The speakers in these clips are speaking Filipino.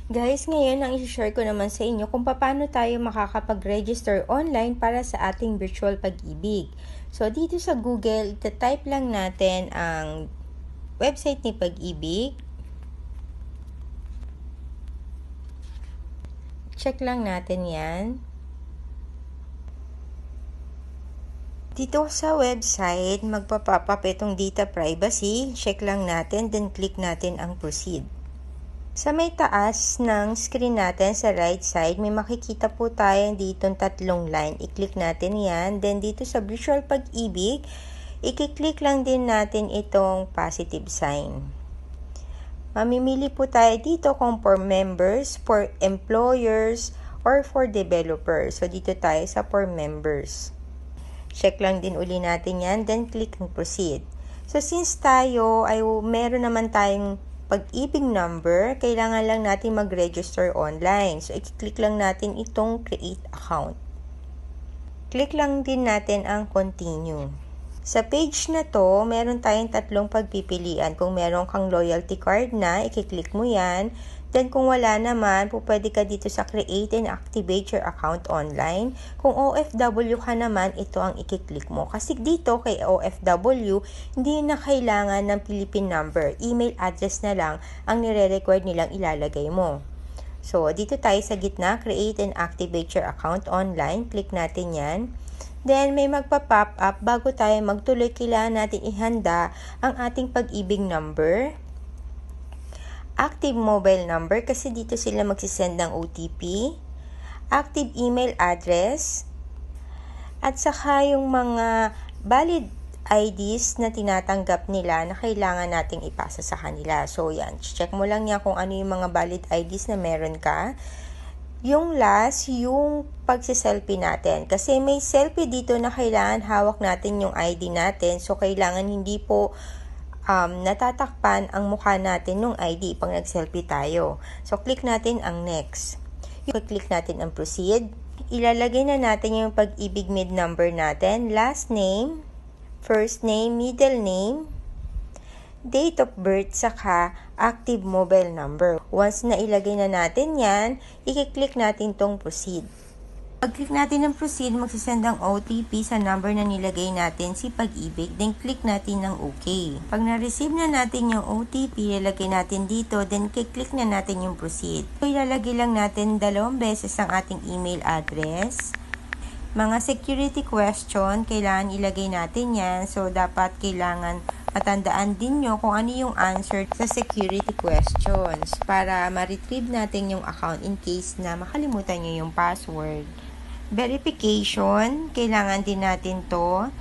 Guys, ngayon ang i-share ko naman sa inyo kung paano tayo makakapag-register online para sa ating virtual pag-ibig. So, dito sa Google, ita-type lang natin ang website ni Pag-ibig. Check lang natin yan. Dito sa website, magpa-pop up itong data privacy. Check lang natin, then click natin ang proceed. Sa may taas ng screen natin sa right side, may makikita po tayo ditong tatlong line. I-click natin yan. Then dito sa virtual pag-ibig, i-click lang din natin itong positive sign. Mamimili po tayo dito kung for members, for employers, or for developers. So dito tayo sa for members. Check lang din uli natin yan. Then click ang proceed. So since tayo ay meron naman tayong Pag-ibig number, kailangan lang natin mag-register online. So, i-click lang natin itong create account. Click lang din natin ang continue. Sa page na to, meron tayong tatlong pagpipilian. Kung meron kang loyalty card na, i-click mo yan. Then, kung wala naman, pwede ka dito sa create and activate your account online. Kung OFW ka naman, ito ang i-click mo. Kasi dito kay OFW, hindi na kailangan ng Philippine number. Email address na lang ang nire-record nilang ilalagay mo. So, dito tayo sa gitna, create and activate your account online. Click natin yan. Then, may magpa-pop up. Bago tayo magtuloy, kailangan natin ihanda ang ating pag-ibig number. Active mobile number kasi dito sila magsisend ng OTP, active email address, at saka yung mga valid IDs na tinatanggap nila na kailangan nating ipasa sa kanila. So yan, check mo lang yan kung ano yung mga valid IDs na meron ka. Yung last, yung pagsiselfie natin. Kasi may selfie dito na kailangan hawak natin yung ID natin. So kailangan hindi po natatakpan ang mukha natin nung ID pag nag-selfie tayo. So, click natin ang next. Click natin ang proceed. Ilalagay na natin yung pag-ibig mid number natin. Last name, first name, middle name, date of birth, saka active mobile number. Once na ilagay na natin yan, i-click natin tong proceed. Pag-click natin ng proceed, magsisend ang OTP sa number na nilagay natin si Pag-ibig, then click natin ng OK. Pag na-receive na natin yung OTP, ilalagay natin dito, then click na natin yung proceed. So, ilalagay lang natin 2 beses ang ating email address. Mga security question, kailangan ilagay natin yan. So, dapat kailangan matandaan din nyo kung ano yung answer sa security questions para ma-retrieve natin yung account in case na makalimutan nyo yung password. Verification, kailangan din natin to.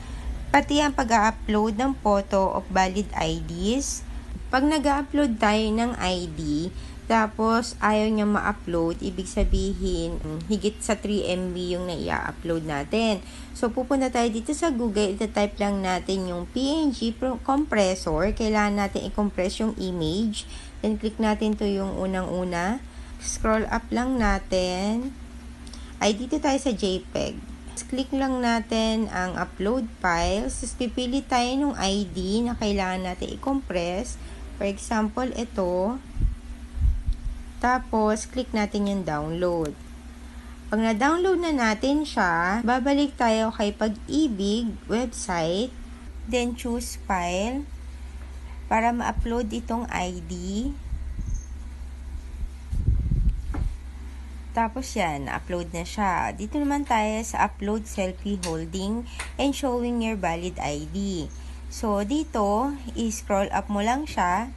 Pati ang pag-upload ng photo of valid IDs. Pag nag-upload tayo ng ID, tapos ayaw niya ma-upload, ibig sabihin, higit sa 3 MB yung na-i-upload natin. So, pupunta tayo dito sa Google, ita-type lang natin yung PNG compressor. Kailangan natin i-compress yung image. Then, click natin to yung unang-una. Scroll up lang natin. Ay, dito tayo sa JPEG. Click lang natin ang upload files. Tapos, pipili tayo ng ID na kailangan natin i-compress. For example, ito. Tapos, click natin yung download. Pag na-download na natin siya, babalik tayo kay Pag-ibig website. Then, choose file para ma-upload itong ID. Tapos yan, na-upload na siya. Dito naman tayo sa upload selfie holding and showing your valid ID. So, dito, i-scroll up mo lang siya.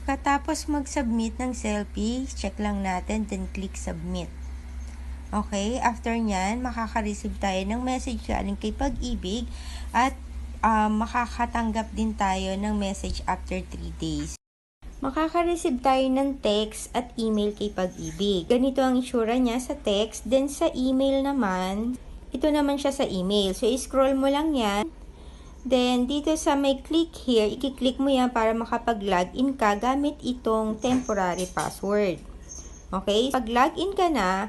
Katapos mag-submit ng selfie, check lang natin, then click submit. Okay, after nyan, makaka-receive tayo ng message galing kay Pag-ibig at makakatanggap din tayo ng message after 3 days. Makaka-receive tayo ng text at email kay Pag-ibig. Ganito ang itsura niya sa text, then sa email naman, ito naman siya sa email. So, i-scroll mo lang yan. Then, dito sa may click here, i-click mo yan para makapag-login ka gamit itong temporary password. Okay? Pag login ka na,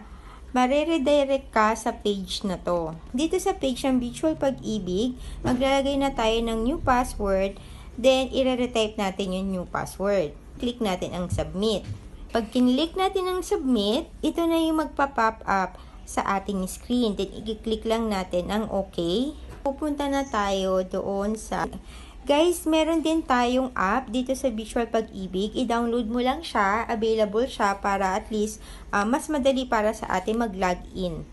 mare-redirect ka sa page na to. Dito sa page ng Virtual Pag-ibig, maglalagay na tayo ng new password. Then, i-retype natin yung new password. Click natin ang submit. Pag kinlik natin ang submit, ito na yung magpa-pop up sa ating screen. Then, i-click lang natin ang OK. Pupunta na tayo doon sa... Guys, meron din tayong app dito sa Visual Pag-ibig. I-download mo lang siya. Available siya para at least mas madali para sa atin mag-login.